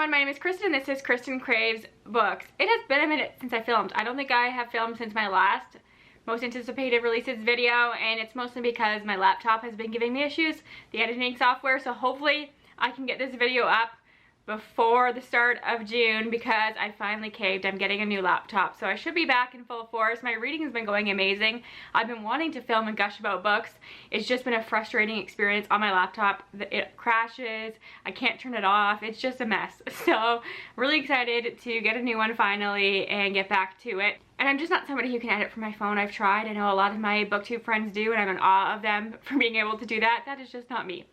everyone, my name is Kristen. This is Kristen Craves Books. It has been a minute since I filmed. I don't think I have filmed since my last most anticipated releases video, and it's mostly because my laptop has been giving me issues, the editing software, so hopefully I can get this video up before the start of June because I finally caved. I'm getting a new laptop, so I should be back in full force. My reading has been going amazing. I've been wanting to film and gush about books. It's just been a frustrating experience on my laptop. It crashes, I can't turn it off, it's just a mess. So really excited to get a new one finally and get back to it. And I'm just not somebody who can edit from my phone. I've tried. I know a lot of my booktube friends do, and I'm in awe of them for being able to do that. That is just not me.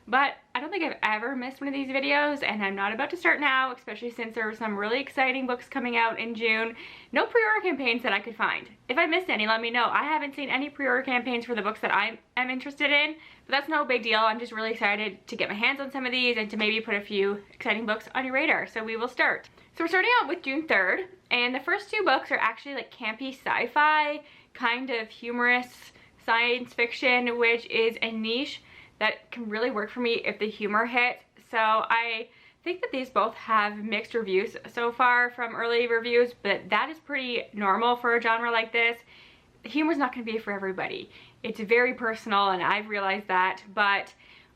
But I don't think I've ever missed one of these videos, and I'm not about to start now, especially since there are some really exciting books coming out in June. No pre-order campaigns that I could find. If I missed any, let me know. I haven't seen any pre-order campaigns for the books that I am interested in, but that's no big deal. I'm just really excited to get my hands on some of these and to maybe put a few exciting books on your radar. So we will start. So we're starting out with June 3rd, and the first two books are actually like campy sci-fi, kind of humorous science fiction, which is a niche that can really work for me if the humor hits. So I think that these both have mixed reviews so far from early reviews, but that is pretty normal for a genre like this. The humor's not going to be for everybody. It's very personal, and I've realized that, but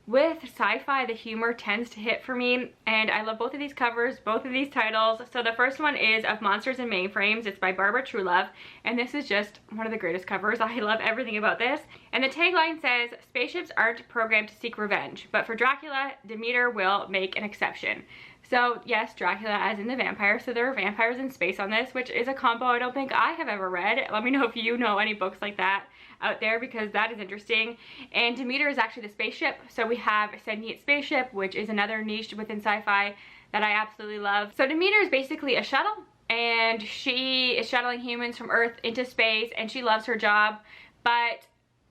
with sci-fi, the humor tends to hit for me, and I love both of these covers, both of these titles. So the first one is of Monsters and Mainframes. It's by Barbara Truelove, and this is just one of the greatest covers. I love everything about this. And the tagline says, "Spaceships aren't programmed to seek revenge, but for Dracula, Demeter will make an exception." So yes, Dracula as in the vampire, so there are vampires in space on this, which is a combo I don't think I have ever read. Let me know if you know any books like that out there, because that is interesting. And Demeter is actually the spaceship, so we have a sentient spaceship, which is another niche within sci-fi that I absolutely love. So Demeter is basically a shuttle, and she is shuttling humans from Earth into space, and she loves her job, but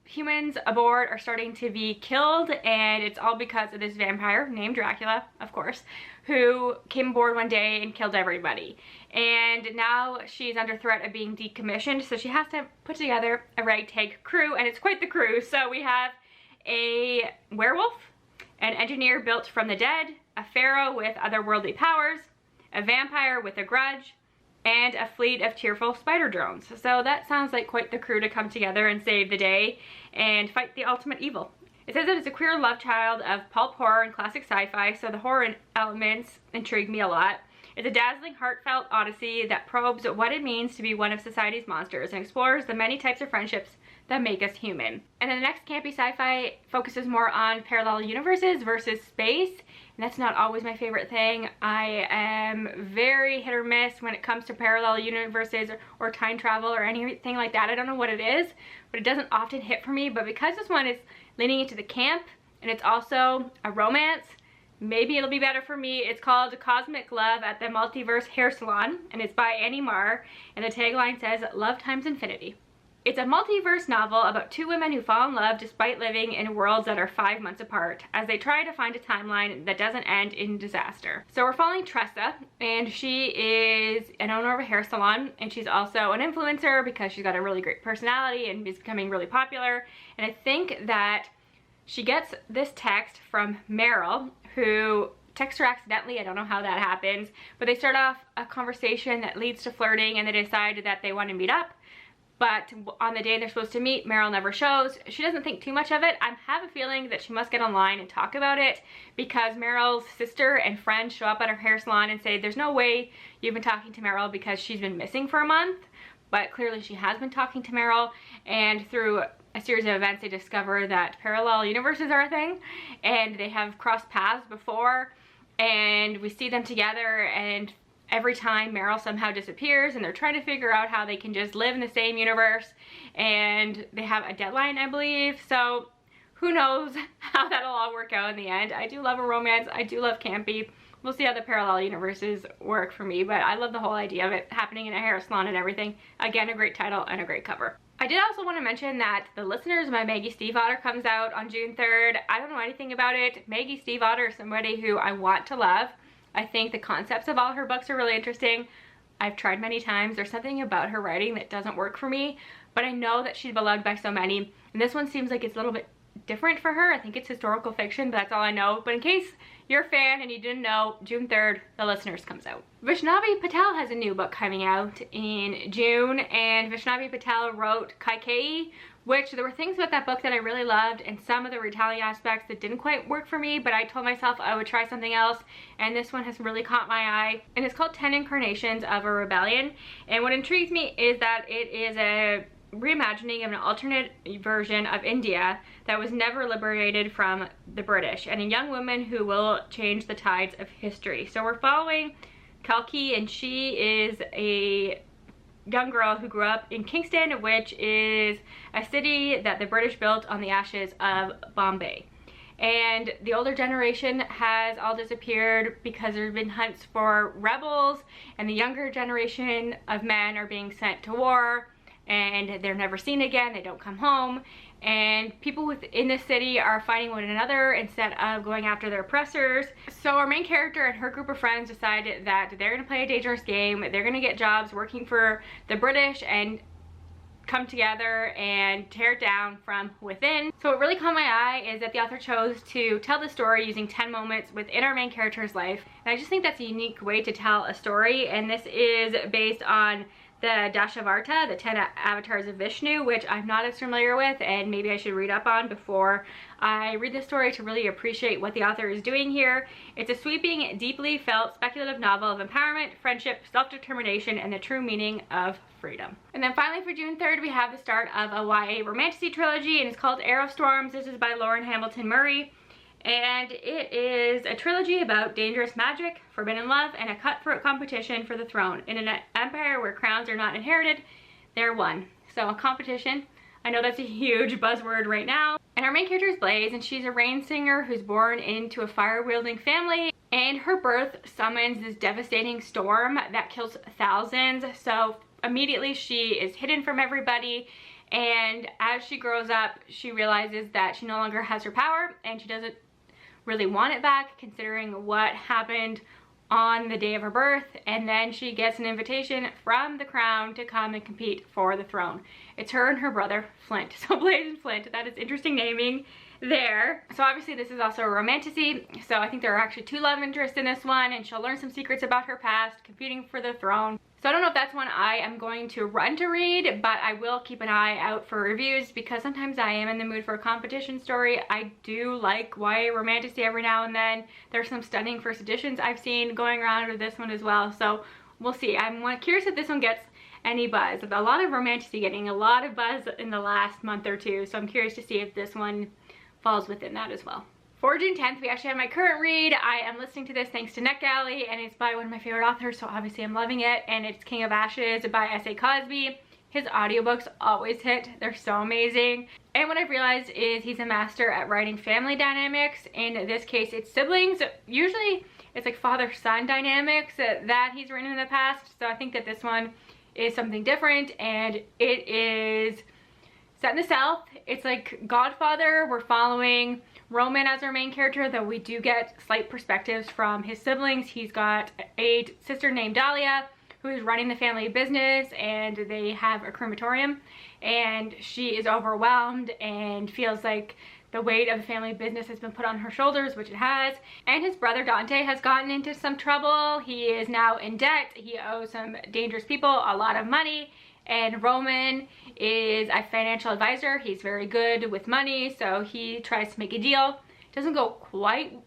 humans aboard are starting to be killed, and it's all because of this vampire named Dracula, of course, who came aboard one day and killed everybody. And now she's under threat of being decommissioned, so she has to put together a ragtag crew, and it's quite the crew. So we have a werewolf, an engineer built from the dead, a pharaoh with otherworldly powers, a vampire with a grudge, and a fleet of tearful spider drones. So that sounds like quite the crew to come together and save the day and fight the ultimate evil. It says that it's a queer love child of pulp horror and classic sci-fi, so the horror elements intrigue me a lot. It's a dazzling, heartfelt odyssey that probes what it means to be one of society's monsters and explores the many types of friendships that make us human. And then the next campy sci-fi focuses more on parallel universes versus space, and that's not always my favorite thing. I am very hit or miss when it comes to parallel universes or time travel or anything like that. I don't know what it is, but it doesn't often hit for me. But because this one is leaning into the camp, and it's also a romance, maybe it'll be better for me. It's called Cosmic Love at the Multiverse Hair Salon, and it's by Annie Marr, and the tagline says, "Love times infinity." It's a multiverse novel about two women who fall in love despite living in worlds that are 5 months apart, as they try to find a timeline that doesn't end in disaster. So we're following Tressa, and she is an owner of a hair salon, and she's also an influencer because she's got a really great personality and is becoming really popular. And I think that she gets this text from Meryl, who texts her accidentally. I don't know how that happens, but they start off a conversation that leads to flirting, and they decide that they want to meet up. But on the day they're supposed to meet, Meryl never shows. She doesn't think too much of it. I have a feeling that she must get online and talk about it, because Meryl's sister and friends show up at her hair salon and say, "There's no way you've been talking to Meryl because she's been missing for a month." But clearly she has been talking to Meryl, and through a series of events they discover that parallel universes are a thing, and they have crossed paths before, and we see them together, and every time Meryl somehow disappears, and they're trying to figure out how they can just live in the same universe, and they have a deadline, I believe. So who knows how that'll all work out in the end. I do love a romance. I do love campy. We'll see how the parallel universes work for me, but I love the whole idea of it happening in a hair salon and everything. Again, a great title and a great cover. I did also want to mention that The Listeners by Maggie Stiefvater comes out on June 3rd. I don't know anything about it. Maggie Stiefvater is somebody who I want to love. I think the concepts of all her books are really interesting. I've tried many times. There's something about her writing that doesn't work for me, but I know that she's beloved by so many, and this one seems like it's a little bit different for her. I think it's historical fiction, but that's all I know. But in case you're a fan and you didn't know, June 3rd, The Listeners comes out. Vaishnavi Patel has a new book coming out in June, and Vaishnavi Patel wrote Kaikeyi, which there were things about that book that I really loved and some of the retelling aspects that didn't quite work for me, but I told myself I would try something else, and this one has really caught my eye. And it's called 10 Incarnations of a Rebellion, and what intrigues me is that it is a reimagining of an alternate version of India that was never liberated from the British, and a young woman who will change the tides of history. So we're following Kalki, and she is a young girl who grew up in Kingston, which is a city that the British built on the ashes of Bombay. And the older generation has all disappeared because there have been hunts for rebels, and the younger generation of men are being sent to war, and they're never seen again. They don't come home, and people within the city are fighting one another instead of going after their oppressors. So our main character and her group of friends decided that they're gonna play a dangerous game. They're gonna get jobs working for the British and come together and tear it down from within. So what really caught my eye is that the author chose to tell the story using 10 moments within our main character's life, and I just think that's a unique way to tell a story. And this is based on the Dashavarta, the 10 avatars of Vishnu, which I'm not as familiar with, and maybe I should read up on before I read this story to really appreciate what the author is doing here. It's a sweeping, deeply felt, speculative novel of empowerment, friendship, self-determination, and the true meaning of freedom. And then finally for June 3rd, we have the start of a YA romantasy trilogy, and it's called Aerostorrms. This is by Lauren Hamilton Murray, and it is a trilogy about dangerous magic, forbidden love, and a cutthroat competition for the throne. In an empire where crowns are not inherited, they're won. So a competition. I know that's a huge buzzword right now. And our main character is Blaze, and she's a rain singer who's born into a fire-wielding family, and her birth summons this devastating storm that kills thousands. So immediately she is hidden from everybody, and as she grows up, she realizes that she no longer has her power, and she doesn't really want it back considering what happened on the day of her birth. And then she gets an invitation from the crown to come and compete for the throne. It's her and her brother Flint. So Blaze and Flint, that is interesting naming there. So obviously this is also a romantasy, so I think there are actually 2 love interests in this one, and she'll learn some secrets about her past competing for the throne. So I don't know if that's one I am going to run to read, but I will keep an eye out for reviews because sometimes I am in the mood for a competition story. I do like YA romantasy every now and then. There's some stunning first editions I've seen going around with this one as well, so we'll see. I'm curious if this one gets any buzz. A lot of romantasy getting a lot of buzz in the last month or two, so I'm curious to see if this one falls within that as well. For June 10th, we actually have my current read. I am listening to this thanks to NetGalley, and it's by one of my favorite authors, so obviously I'm loving it, and it's King of Ashes by S.A. Cosby. His audiobooks always hit. They're so amazing. And what I've realized is he's a master at writing family dynamics. In this case, it's siblings. Usually it's like father-son dynamics that he's written in the past, so I think that this one is something different, and it is set in the South. It's like Godfather. We're following Roman as our main character, though we do get slight perspectives from his siblings. He's got a sister named Dahlia who is running the family business, and they have a crematorium, and she is overwhelmed and feels like the weight of the family business has been put on her shoulders, which it has. And his brother Dante has gotten into some trouble. He is now in debt. He owes some dangerous people a lot of money. And Roman is a financial advisor. He's very good with money, so he tries to make a deal. Doesn't go quite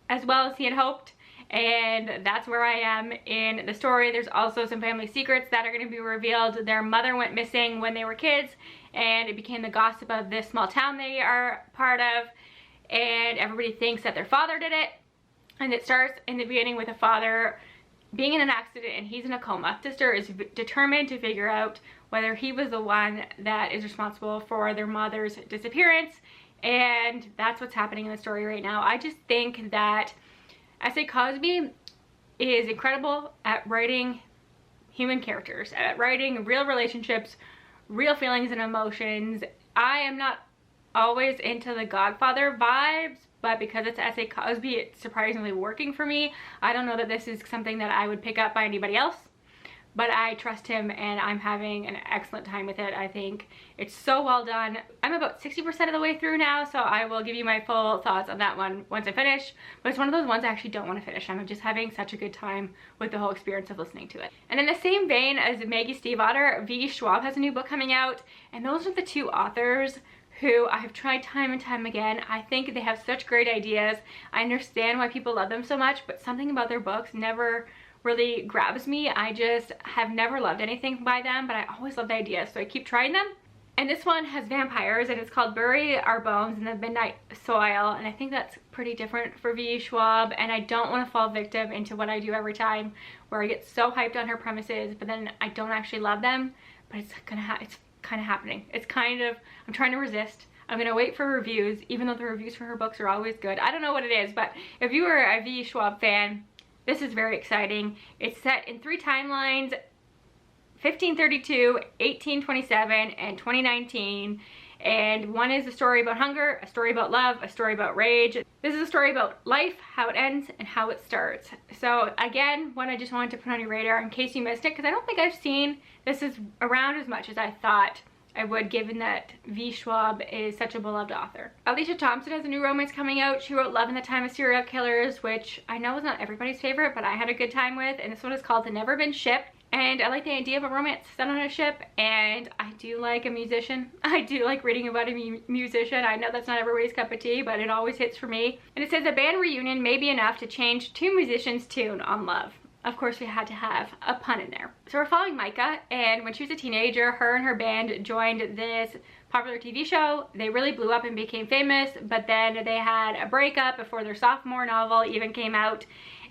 as well as he had hoped, and that's where I am in the story. There's also some family secrets that are going to be revealed. Their mother went missing when they were kids, and it became the gossip of this small town they are part of, and everybody thinks that their father did it. And it starts in the beginning with a father being in an accident and he's in a coma. Sister is determined to figure out whether he was the one that is responsible for their mother's disappearance, and that's what's happening in the story right now. I just think that S.A. Cosby is incredible at writing human characters, at writing real relationships, real feelings and emotions. I am not always into the Godfather vibes, but because it's S.A. Cosby, it's surprisingly working for me. I don't know that this is something that I would pick up by anybody else, but I trust him and I'm having an excellent time with it. I think it's so well done. I'm about 60% of the way through now, so I will give you my full thoughts on that one once I finish. But it's one of those ones I actually don't want to finish. I'm just having such a good time with the whole experience of listening to it. And in the same vein as Maggie Stiefvater, V. Schwab has a new book coming out, and those are the two authors who I have tried time and time again. I think they have such great ideas. I understand why people love them so much, but something about their books never really grabs me. I just have never loved anything by them, but I always love the ideas, so I keep trying them. And this one has vampires, and it's called Bury Our Bones in the Midnight Soil, and I think that's pretty different for V. Schwab, and I don't want to fall victim into what I do every time, where I get so hyped on her premises, but then I don't actually love them. But it's kind of happening. It's kind of, I'm trying to resist. I'm gonna wait for reviews, even though the reviews for her books are always good. I don't know what it is, but if you are a V. Schwab fan, this is very exciting. It's set in 3 timelines, 1532, 1827, and 2019. And one is a story about hunger, a story about love, a story about rage. This is a story about life, how it ends, and how it starts. So again, one I just wanted to put on your radar in case you missed it, because I don't think I've seen this is around as much as I thought I would, given that V. Schwab is such a beloved author. Alicia Thompson has a new romance coming out. She wrote Love in the Time of Serial Killers, which I know is not everybody's favorite, but I had a good time with, and this one is called The Never Been Ship. And I like the idea of a romance set on a ship, and I do like a musician. I do like reading about a musician. I know that's not everybody's cup of tea, but it always hits for me. And it says a band reunion may be enough to change 2 musicians' tune on love. Of course, we had to have a pun in there. So we're following Micah, and when she was a teenager, her and her band joined this popular TV show. They really blew up and became famous, but then they had a breakup before their sophomore novel even came out.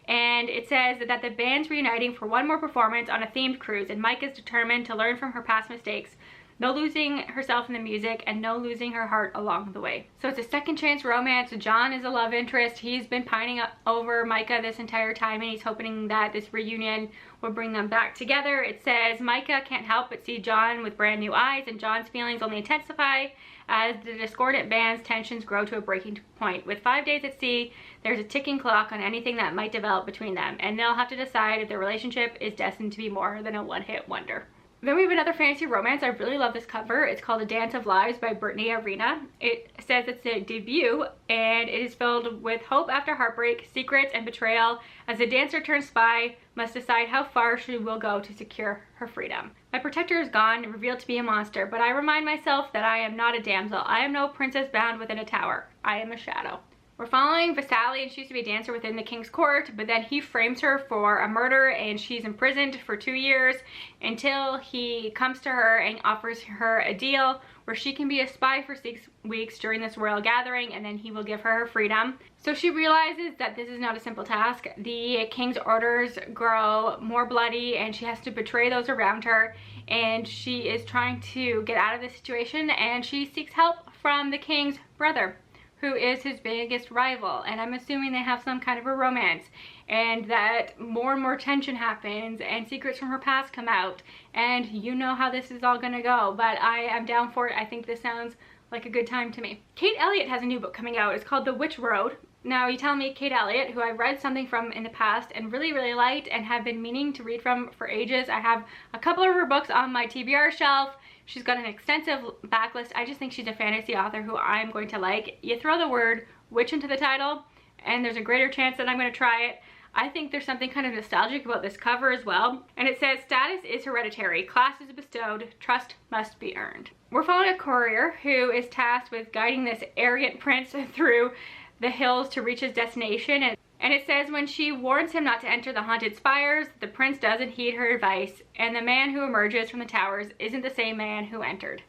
And it says that the band's reuniting for one more performance on a themed cruise, and Micah's determined to learn from her past mistakes. No losing herself in the music, and no losing her heart along the way. So it's a second chance romance. John is a love interest. He's been pining over Micah this entire time, and he's hoping that this reunion will bring them back together. It says Micah can't help but see John with brand new eyes, and John's feelings only intensify as the discordant band's tensions grow to a breaking point. With 5 days at sea, there's a ticking clock on anything that might develop between them, and they'll have to decide if their relationship is destined to be more than a one-hit wonder. Then we have another fantasy romance. I really love this cover. It's called A Dance of Lives by Britney Arena. It says it's a debut, and it is filled with hope after heartbreak, secrets, and betrayal, as a dancer turned spy must decide how far she will go to secure her freedom. My protector is gone, revealed to be a monster, but I remind myself that I am not a damsel. I am no princess bound within a tower. I am a shadow. We're following Vasali, and she used to be a dancer within the king's court, but then he frames her for a murder, and she's imprisoned for 2 years until he comes to her and offers her a deal where she can be a spy for 6 weeks during this royal gathering, and then he will give her her freedom. So she realizes that this is not a simple task. The king's orders grow more bloody, and she has to betray those around her, and she is trying to get out of this situation, and she seeks help from the king's brother, who is his biggest rival, and I'm assuming they have some kind of a romance, and that more and more tension happens and secrets from her past come out, and you know how this is all gonna go, but I am down for it. I think this sounds like a good time to me. Kate Elliott has a new book coming out. It's called The Witch Road. Now, you tell me, Kate Elliott, who I've read something from in the past and really liked and have been meaning to read from for ages. I have a couple of her books on my TBR shelf. She's got an extensive backlist. I just think she's a fantasy author who I'm going to like. You throw the word witch into the title, and there's a greater chance that I'm going to try it. I think there's something kind of nostalgic about this cover as well. And it says, status is hereditary, class is bestowed, trust must be earned. We're following a courier who is tasked with guiding this arrogant prince through the hills to reach his destination. And it says when she warns him not to enter the haunted spires, the prince doesn't heed her advice, and the man who emerges from the towers isn't the same man who entered.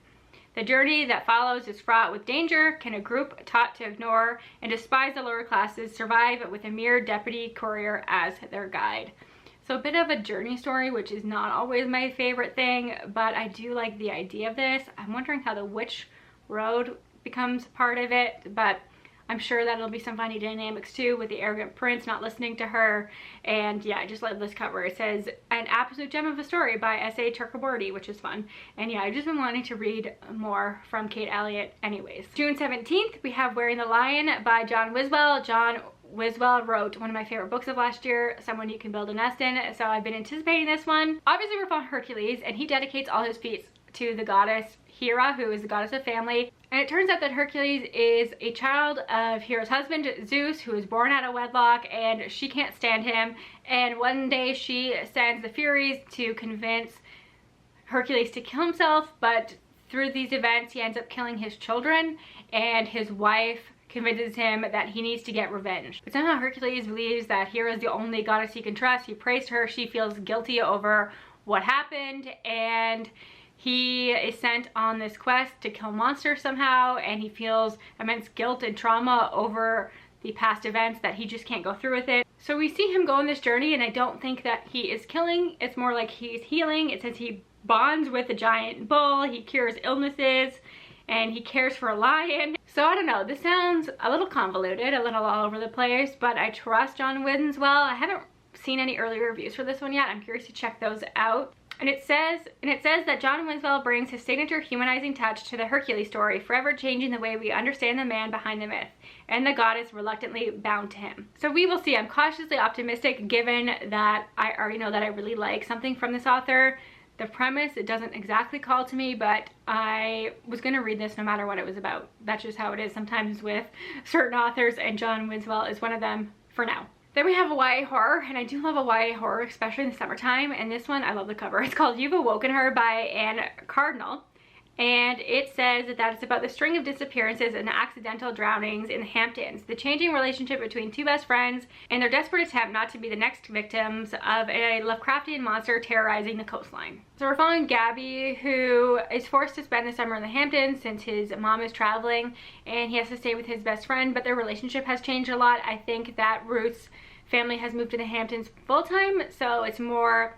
The journey that follows is fraught with danger. Can a group taught to ignore and despise the lower classes survive with a mere deputy courier as their guide? So a bit of a journey story, which is not always my favorite thing, but I do like the idea of this. I'm wondering how the witch road becomes part of it, but I'm sure that'll be some funny dynamics too, with the arrogant prince not listening to her. And yeah, I just love this cover. It says an absolute gem of a story by S.A. Chakraborty, which is fun. And yeah, I've just been wanting to read more from Kate Elliott anyways. June 17th, we have Wearing the Lion by John Wiswell. John Wiswell wrote one of my favorite books of last year, Someone You Can Build a Nest In, so I've been anticipating this one. Obviously we're following Hercules, and he dedicates all his feats to the goddess Hera, who is the goddess of family. And it turns out that Hercules is a child of Hera's husband, Zeus, who was born out of wedlock, and she can't stand him. And one day she sends the Furies to convince Hercules to kill himself, but through these events he ends up killing his children, and his wife convinces him that he needs to get revenge. But somehow Hercules believes that Hera is the only goddess he can trust. He prays to her. She feels guilty over what happened, and he is sent on this quest to kill monsters somehow, and he feels immense guilt and trauma over the past events that he just can't go through with it. So we see him go on this journey, and I don't think that he is killing. It's more like he's healing. It says he bonds with a giant bull, he cures illnesses, and he cares for a lion. So I don't know, this sounds a little convoluted, a little all over the place, but I trust John Winswell. I haven't seen any early reviews for this one yet. I'm curious to check those out. And it says that John Winswell brings his signature humanizing touch to the Hercules story, forever changing the way we understand the man behind the myth and the goddess reluctantly bound to him. So we will see. I'm cautiously optimistic given that I already know that I really like something from this author. The premise, it doesn't exactly call to me, but I was going to read this no matter what it was about. That's just how it is sometimes with certain authors, and John Winswell is one of them for now. Then we have a YA horror, and I do love a YA horror, especially in the summertime, and this one, I love the cover. It's called You've Awoken Her by Anne Cardinal, and it says that it's about the string of disappearances and accidental drownings in the Hamptons, the changing relationship between two best friends, and their desperate attempt not to be the next victims of a Lovecraftian monster terrorizing the coastline. So we're following Gabby, who is forced to spend the summer in the Hamptons since his mom is traveling, and he has to stay with his best friend, but their relationship has changed a lot. I think that Ruth's family has moved to the Hamptons full-time, so it's more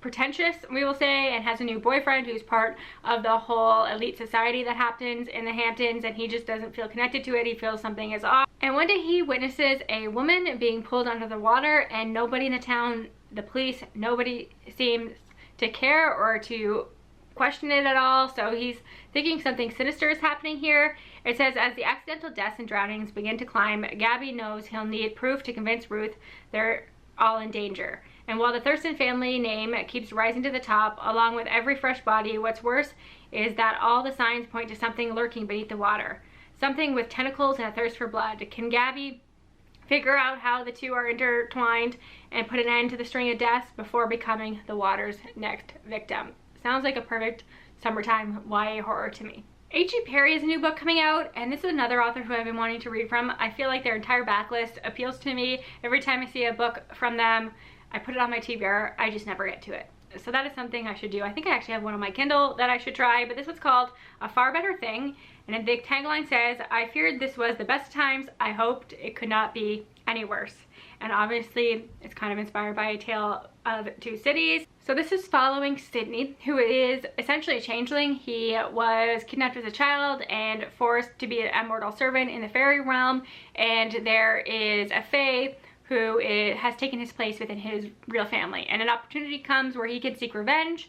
pretentious, we will say, and has a new boyfriend who's part of the whole elite society that happens in the Hamptons, and he just doesn't feel connected to it. He feels something is off. And one day he witnesses a woman being pulled under the water, and nobody in the town, the police, nobody seems to care or to question it at all. So he's thinking something sinister is happening here. It says, as the accidental deaths and drownings begin to climb, Gabby knows he'll need proof to convince Ruth they're all in danger. And while the Thurston family name keeps rising to the top, along with every fresh body, what's worse is that all the signs point to something lurking beneath the water. Something with tentacles and a thirst for blood. Can Gabby figure out how the two are intertwined and put an end to the string of deaths before becoming the water's next victim? Sounds like a perfect summertime YA horror to me. H.G. Perry has a new book coming out, and this is another author who I've been wanting to read from. I feel like their entire backlist appeals to me. Every time I see a book from them, I put it on my TBR, I just never get to it. So that is something I should do. I think I actually have one on my Kindle that I should try, but this one's called A Far Better Thing, and the tagline says, I feared this was the best times, I hoped it could not be any worse. And obviously, it's kind of inspired by A Tale of Two Cities. So this is following Sydney, who is essentially a changeling. He was kidnapped as a child and forced to be an immortal servant in the fairy realm, and there is a fae who has taken his place within his real family. And an opportunity comes where he can seek revenge,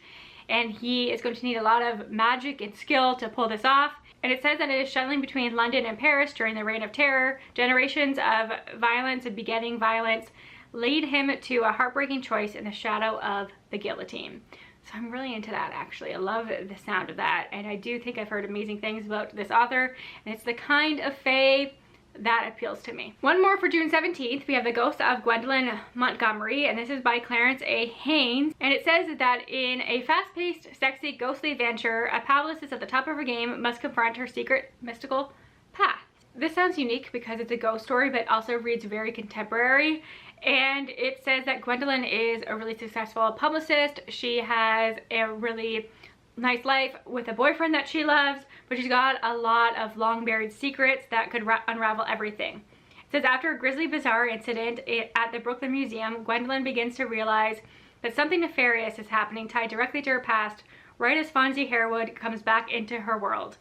and he is going to need a lot of magic and skill to pull this off. And it says that it is shuttling between London and Paris during the Reign of Terror. Generations of violence and begetting violence lead him to a heartbreaking choice in the shadow of the guillotine. So I'm really into that, actually. I love the sound of that, and I do think I've heard amazing things about this author, and it's the kind of fae that appeals to me. One more for June 17th, we have The Ghost of Gwendelyn Montgomery, and this is by Clarence A. Haynes, and it says that in a fast-paced, sexy, ghostly adventure, a Pavlis is at the top of her game, must confront her secret, mystical path. This sounds unique because it's a ghost story, but also reads very contemporary, and it says that Gwendelyn is a really successful publicist. She has a really nice life with a boyfriend that she loves, but she's got a lot of long buried secrets that could unravel everything. It says, after a grisly, bizarre incident at the Brooklyn Museum, Gwendelyn begins to realize that something nefarious is happening tied directly to her past, right as Fonzie Harewood comes back into her world.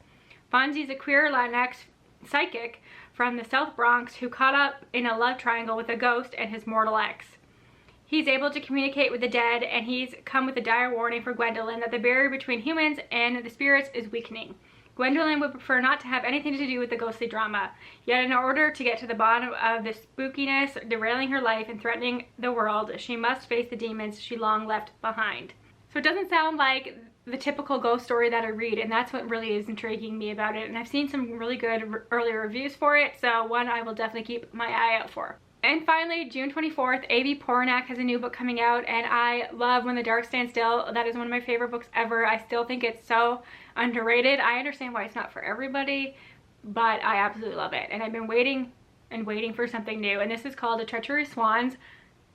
Fonzie's a queer Latinx psychic from the South Bronx who caught up in a love triangle with a ghost and his mortal ex. He's able to communicate with the dead, and he's come with a dire warning for Gwendelyn that the barrier between humans and the spirits is weakening. Gwendelyn would prefer not to have anything to do with the ghostly drama. Yet in order to get to the bottom of the spookiness derailing her life and threatening the world, she must face the demons she long left behind. So it doesn't sound like the typical ghost story that I read, and that's what really is intriguing me about it. And I've seen some really good early reviews for it, so one I will definitely keep my eye out for. And finally, June 24th, A.B. Poranak has a new book coming out, and I love When the Dark Stands Still. That is one of my favorite books ever. I still think it's so underrated. I understand why it's not for everybody, but I absolutely love it. And I've been waiting and waiting for something new, and this is called The Treacherous Swans.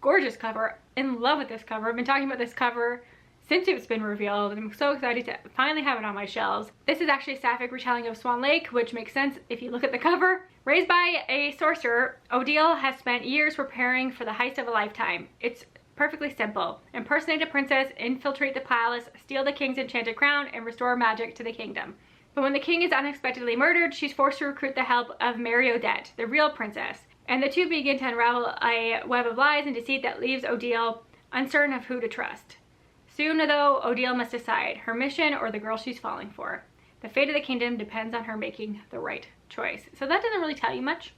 Gorgeous cover. In love with this cover. I've been talking about this cover since it's been revealed, and I'm so excited to finally have it on my shelves. This is actually a sapphic retelling of Swan Lake, which makes sense if you look at the cover. Raised by a sorcerer, Odile has spent years preparing for the heist of a lifetime. It's perfectly simple. Impersonate a princess, infiltrate the palace, steal the king's enchanted crown, and restore magic to the kingdom. But when the king is unexpectedly murdered, she's forced to recruit the help of Mary Odette, the real princess. And the two begin to unravel a web of lies and deceit that leaves Odile uncertain of who to trust. Soon, though, Odile must decide her mission or the girl she's falling for. The fate of the kingdom depends on her making the right choice. So that doesn't really tell you much,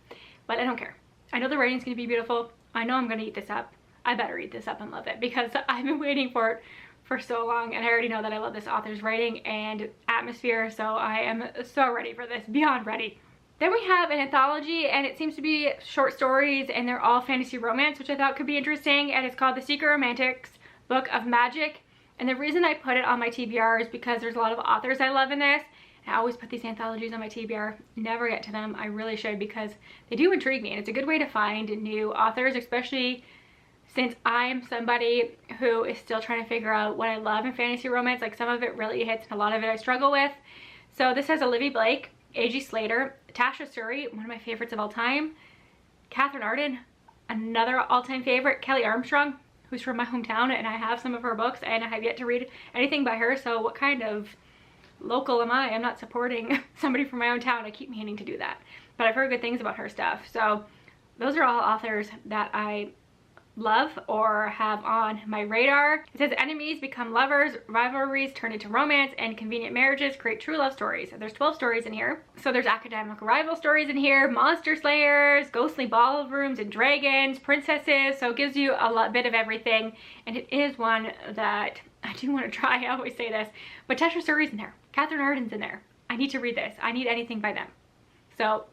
but I don't care. I know the writing's going to be beautiful. I know I'm going to eat this up. I better eat this up and love it because I've been waiting for it for so long, and I already know that I love this author's writing and atmosphere, so I am so ready for this, beyond ready. Then we have an anthology, and it seems to be short stories, and they're all fantasy romance, which I thought could be interesting, and it's called The Secret Romantics Book of Magic. And the reason I put it on my TBR is because there's a lot of authors I love in this. I always put these anthologies on my TBR, never get to them. I really should because they do intrigue me, and it's a good way to find new authors, especially since I'm somebody who is still trying to figure out what I love in fantasy romance. Like, some of it really hits and a lot of it I struggle with. So this has Olivia Blake, A.G. Slater, Tasha Suri, one of my favorites of all time, Catherine Arden, another all-time favorite, Kelly Armstrong, who's from my hometown, and I have some of her books, and I have yet to read anything by her, so what kind of local am I? I'm not supporting somebody from my own town. I keep meaning to do that, but I've heard good things about her stuff. So those are all authors that I love or have on my radar. It says enemies become lovers, rivalries turn into romance, and convenient marriages create true love stories. There's 12 stories in here. So there's academic rival stories in here, monster slayers, ghostly ballrooms and dragons, princesses. So it gives you a bit of everything, and it is one that I do want to try. I always say this, but Tasha Suri's in there. Catherine Arden's in there. I need to read this. I need anything by them. So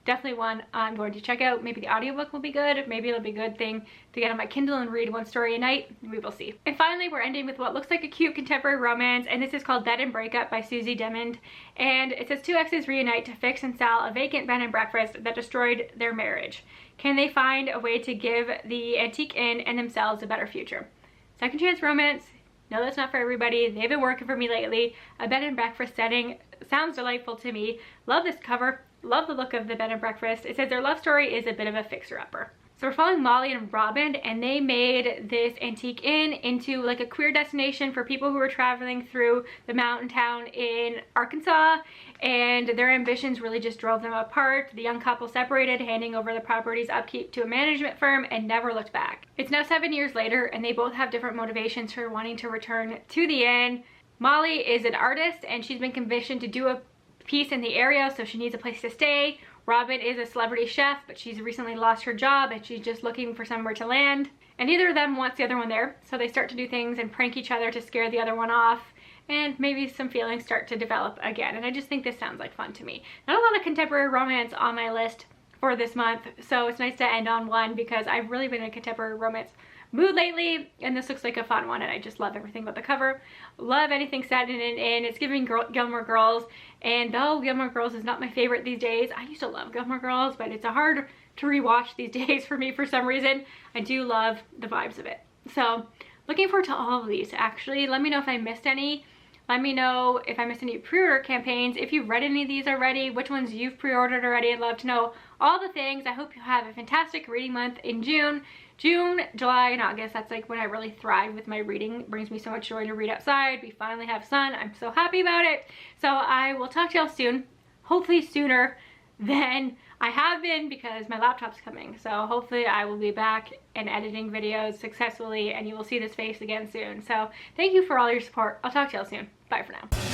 definitely one I'm going to check out. Maybe the audiobook will be good. Maybe it'll be a good thing to get on my Kindle and read one story a night. We will see. And finally, we're ending with what looks like a cute contemporary romance, and this is called Bed and Breakup by Susie Demond. And it says two exes reunite to fix and sell a vacant bed and breakfast that destroyed their marriage. Can they find a way to give the antique inn and themselves a better future? Second chance romance. No, that's not for everybody. They've been working for me lately. A bed and breakfast setting sounds delightful to me. Love this cover. Love the look of the bed and breakfast. It says their love story is a bit of a fixer-upper. So we're following Molly and Robin, and they made this antique inn into like a queer destination for people who are traveling through the mountain town in Arkansas, and their ambitions really just drove them apart. The young couple separated, handing over the property's upkeep to a management firm, and never looked back. It's now 7 years later, and they both have different motivations for wanting to return to the inn. Molly is an artist, and she's been commissioned to do a piece in the area, so she needs a place to stay. Robin is a celebrity chef, but she's recently lost her job and she's just looking for somewhere to land. And neither of them wants the other one there, so they start to do things and prank each other to scare the other one off, and maybe some feelings start to develop again. And I just think this sounds like fun to me. Not a lot of contemporary romance on my list for this month, so it's nice to end on one because I've really been in a contemporary romance mood lately, and this looks like a fun one, and I just love everything about the cover. Love anything set in an inn. It's giving Gilmore Girls, and though Gilmore Girls is not my favorite these days, I used to love Gilmore Girls, but it's a hard to rewatch these days for me for some reason. I do love the vibes of it. So looking forward to all of these. Actually, let me know if I missed any. Let me know if I missed any pre-order campaigns, if you've read any of these already, which ones you've pre-ordered already. I'd love to know all the things. I hope you have a fantastic reading month in June, July, and August. That's like when I really thrive with my reading. It brings me so much joy to read outside. We finally have sun. I'm so happy about it. So I will talk to y'all soon, hopefully sooner than I have been because my laptop's coming. So hopefully I will be back and editing videos successfully, and you will see this face again soon. So thank you for all your support. I'll talk to y'all soon. Bye for now.